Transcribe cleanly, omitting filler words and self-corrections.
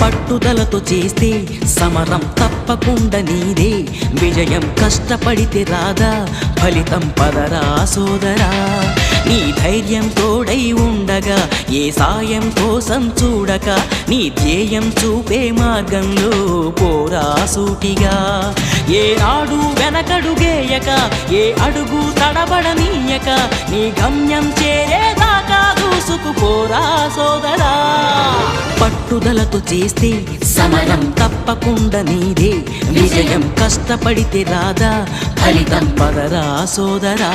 పట్టుదలతో చేస్తే సమరం తప్పకుండా నీదే, విజయం కష్టపడితే రాదా ఫలితం పదరా సోదరా. నీ ధైర్యం తోడై ఉండగా ఏ సాయం కోసం చూడక, నీ ధ్యేయం చూపే మార్గంలో పోరా సూటిగా. ఏ నాడు వెనకడుగేయక, ఏ అడుగు తడబడనీయక, నీ గమ్యం చేరేదాకా దూసుకుపోరా సోదరా. పట్టుదలతో చేస్తే సమరం తప్పకుండా నీదే, విజయం కష్టపడితే రాదా ఫలితం పదరా సోదరా.